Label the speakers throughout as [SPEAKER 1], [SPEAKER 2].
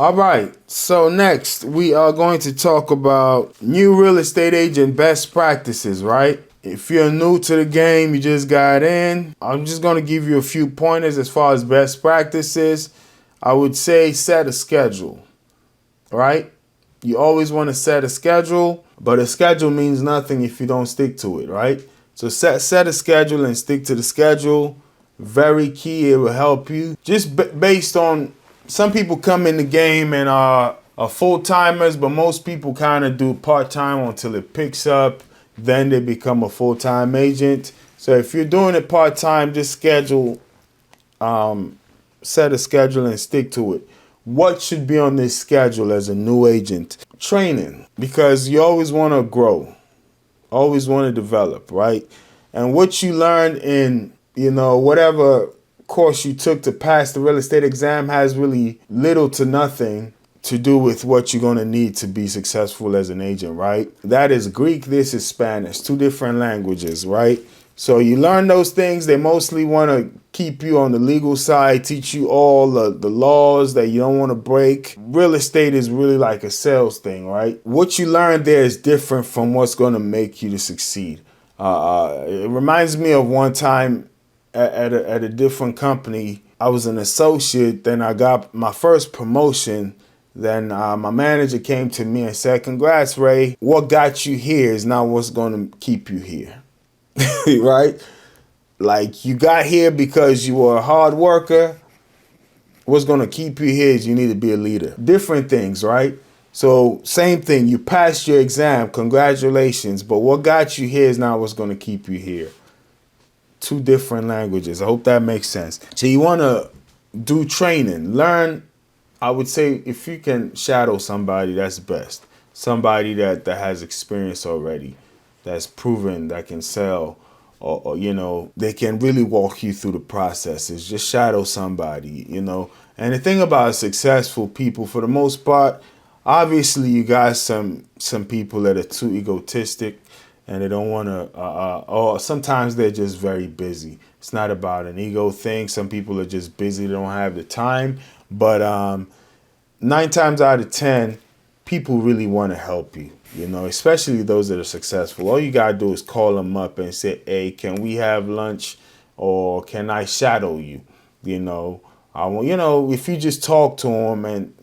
[SPEAKER 1] All right, so next we are going to talk about new real estate agent best practices, right? If you're new to the game, you just got in, I'm just going to give you a few pointers as far as best practices. I would say set a schedule, right? You always want to set a schedule, but a schedule means nothing if you don't stick to it, right? So set a schedule and stick to the schedule. Very key. It will help you. Just based on some people come in the game and are full-timers, but most people kind of do part-time until it picks up. Then they become a full-time agent. So if you're doing it part-time, just set a schedule and stick to it. What should be on this schedule as a new agent? Training, because you always want to grow, always want to develop, right? And what you learn in, whatever course you took to pass the real estate exam has really little to nothing to do with what you're going to need to be successful as an agent, right? That is Greek, this is Spanish, two different languages, right? So you learn those things. They mostly want to keep you on the legal side, teach you all the laws that you don't want to break. Real estate is really like a sales thing, right? What you learn there is different from what's going to make you to succeed. It reminds me of one time at a different company. I was an associate, then I got my first promotion. Then my manager came to me and said, "Congrats, Ray. What got you here is not what's going to keep you here." Right? Like, you got here because you were a hard worker. What's going to keep you here is you need to be a leader. Different things, right? So same thing. You passed your exam. Congratulations. But what got you here is not what's going to keep you here. Two different languages. I hope that makes sense. So you want to do training. Learn. I would say if you can shadow somebody, that's best. Somebody that has experience already, that's proven, that can sell, or they can really walk you through the processes. Just shadow somebody, And the thing about successful people, for the most part, obviously you got some people that are too egotistic and they don't want to, or sometimes they're just very busy. It's not about an ego thing. Some people are just busy, they don't have the time. But 9 times out of 10, people really want to help you, especially those that are successful. All you got to do is call them up and say, "Hey, can we have lunch, or can I shadow you?" If you just talk to them, and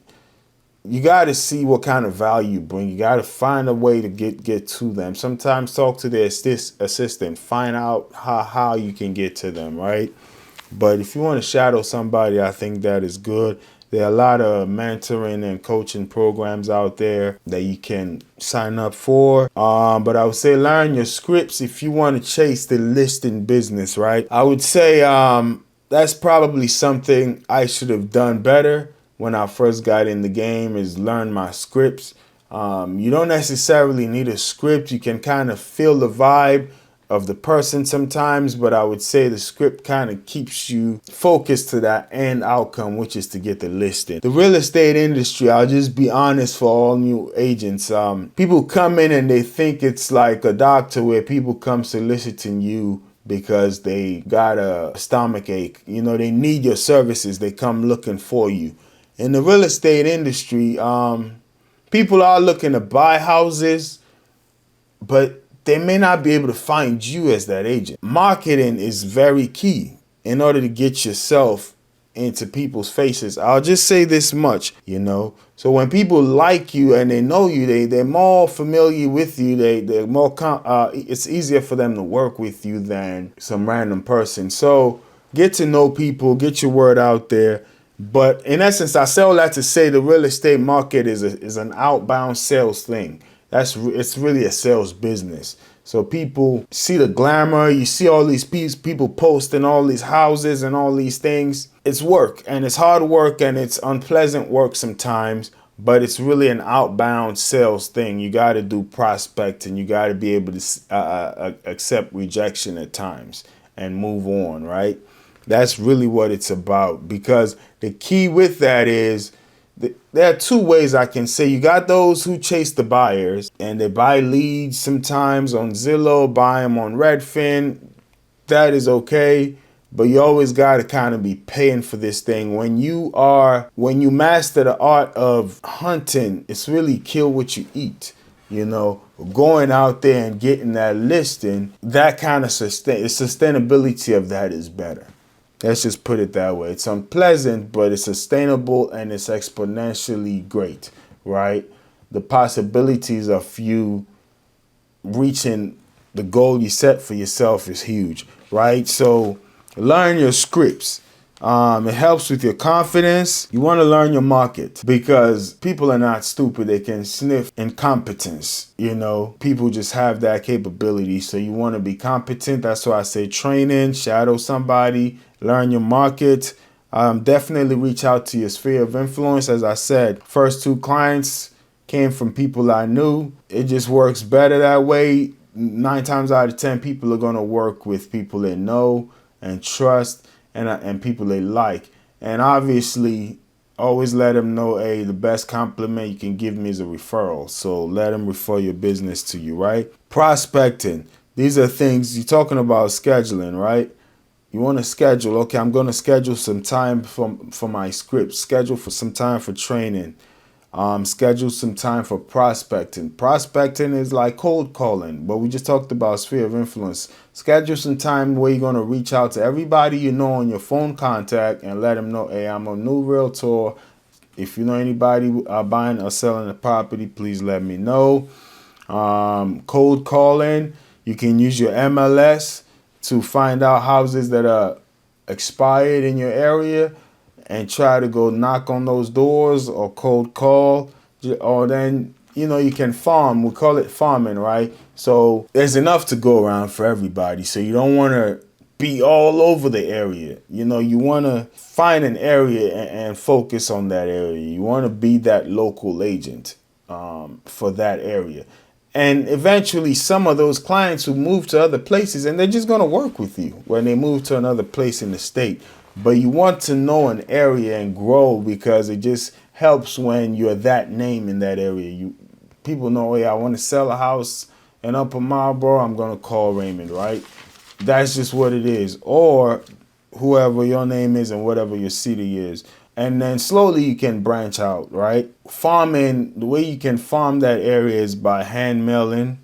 [SPEAKER 1] you got to see what kind of value you bring. You got to find a way to get to them. Sometimes talk to their assistant, find out how you can get to them, right? But if you want to shadow somebody, I think that is good. There are a lot of mentoring and coaching programs out there that you can sign up for. But I would say learn your scripts if you want to chase the listing business, right? I would say that's probably something I should have done better when I first got in the game, is learn my scripts. You don't necessarily need a script. You can kind of feel the vibe of the person sometimes, but I would say the script kind of keeps you focused to that end outcome, which is to get the listing. The real estate industry, I'll just be honest for all new agents, people come in and they think it's like a doctor where people come soliciting you because they got a stomach ache. They need your services. They come looking for you. In the real estate industry, people are looking to buy houses, but they may not be able to find you as that agent. Marketing is very key in order to get yourself into people's faces. I'll just say this much, So when people like you and they know you, they're more familiar with you. They're more. It's easier for them to work with you than some random person. So get to know people, get your word out there. But in essence, I say all that to say the real estate market is an outbound sales thing. It's really a sales business. So people see the glamour. You see all these people posting all these houses and all these things. It's work, and it's hard work, and it's unpleasant work sometimes. But it's really an outbound sales thing. You got to do prospecting. You got to be able to accept rejection at times and move on, right? That's really what it's about, because the key with that is there are 2 ways I can say. You got those who chase the buyers and they buy leads sometimes on Zillow, buy them on Redfin. That is okay. but you always got to kind of be paying for this thing. When you master the art of hunting, it's really kill what you eat. You know, going out there and getting that listing, that kind of sustainability of that is better. Let's just put it that way. It's unpleasant, but it's sustainable and it's exponentially great, right? The possibilities of you reaching the goal you set for yourself is huge, right? So learn your scripts. It helps with your confidence. You want to learn your market because people are not stupid. They can sniff incompetence. You know, people just have that capability. So you want to be competent. That's why I say training, shadow somebody, learn your market. Definitely reach out to your sphere of influence. As I said, first 2 clients came from people I knew. It just works better that way. 9 times out of 10, people are going to work with people they know and trust and people they like. And obviously, always let them know, hey, the best compliment you can give me is a referral. So let them refer your business to you, right? Prospecting. These are things you're talking about scheduling, right? You want to schedule, okay, I'm going to schedule some time for my script, schedule for some time for training, schedule some time for prospecting. Prospecting is like cold calling, but we just talked about sphere of influence. Schedule some time where you're going to reach out to everybody you know on your phone contact and let them know, hey, I'm a new realtor. If you know anybody buying or selling a property, please let me know. Cold calling, you can use your MLS to find out houses that are expired in your area and try to go knock on those doors or cold call. Or then, you know, you can farm. We call it farming, right? So there's enough to go around for everybody. So you don't want to be all over the area. You know, you want to find an area and focus on that area. You want to be that local agent for that area. And eventually some of those clients who move to other places, and they're just going to work with you when they move to another place in the state. But you want to know an area and grow because it just helps when you're that name in that area. People know, hey, I want to sell a house in Upper Marlboro, I'm going to call Raymond, right? That's just what it is. Or whoever your name is and whatever your city is. And then slowly you can branch out, right? Farming, the way you can farm that area is by hand mailing,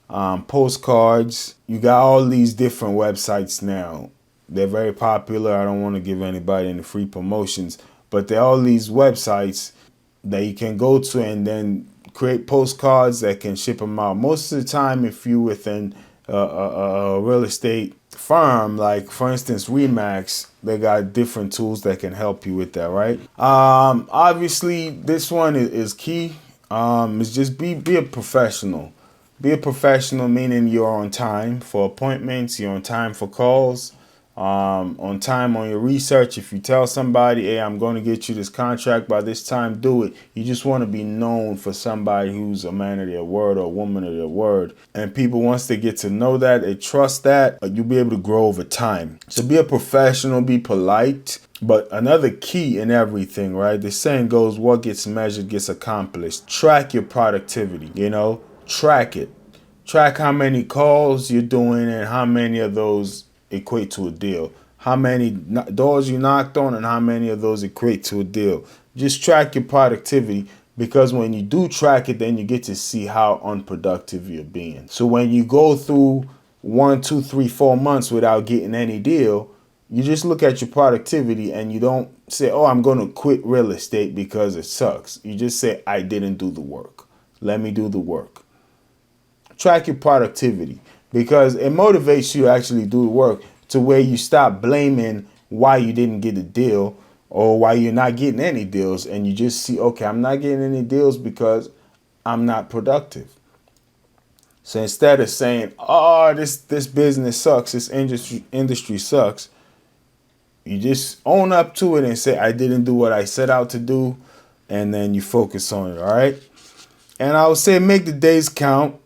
[SPEAKER 1] postcards. You got all these different websites now. They're very popular. I don't want to give anybody any free promotions, but there are all these websites that you can go to and then create postcards that can ship them out. Most of the time, if you're within a real estate firm, like for instance Remax, they got different tools that can help you with that, right? Obviously this one is key. It's just be a professional. Be a professional, meaning you're on time for appointments, you're on time for calls, on time on your research. If you tell somebody, hey, I'm going to get you this contract by this time, do it. You just want to be known for somebody who's a man of their word or a woman of their word. And people, once they get to know that, they trust that, you'll be able to grow over time. So be a professional, be polite. But another key in everything, right? The saying goes, what gets measured gets accomplished. Track your productivity, you know, track it. Track how many calls you're doing and how many of those equate to a deal. How many doors you knocked on and how many of those equate to a deal. Just track your productivity, because when you do track it, then you get to see how unproductive you're being. So when you go through 1, 2, 3, 4 months without getting any deal, you just look at your productivity and you don't say, oh, I'm going to quit real estate because it sucks. You just say, I didn't do the work. Let me do the work. Track your productivity, because it motivates you to actually do the work, to where you stop blaming why you didn't get a deal or why you're not getting any deals, and you just see, okay, I'm not getting any deals because I'm not productive. So instead of saying, oh, this business sucks, this industry sucks, you just own up to it and say, I didn't do what I set out to do, and then you focus on it, all right? And I would say make the days count.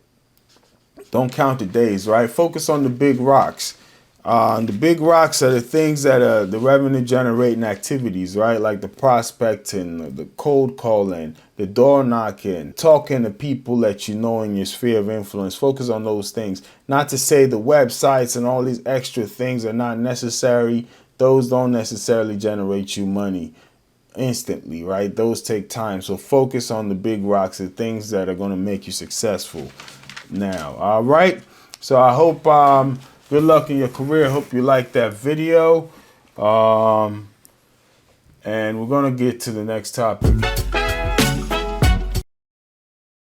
[SPEAKER 1] Don't count the days, right? Focus on the big rocks. The big rocks are the things that are the revenue generating activities, right? Like the prospecting, the cold calling, the door knocking, talking to people that you know in your sphere of influence. Focus on those things. Not to say the websites and all these extra things are not necessary. Those don't necessarily generate you money instantly, right? Those take time. So focus on the big rocks, the things that are going to make you successful now. All right. So I hope good luck in your career. Hope you like that video. And we're going to get to the next topic.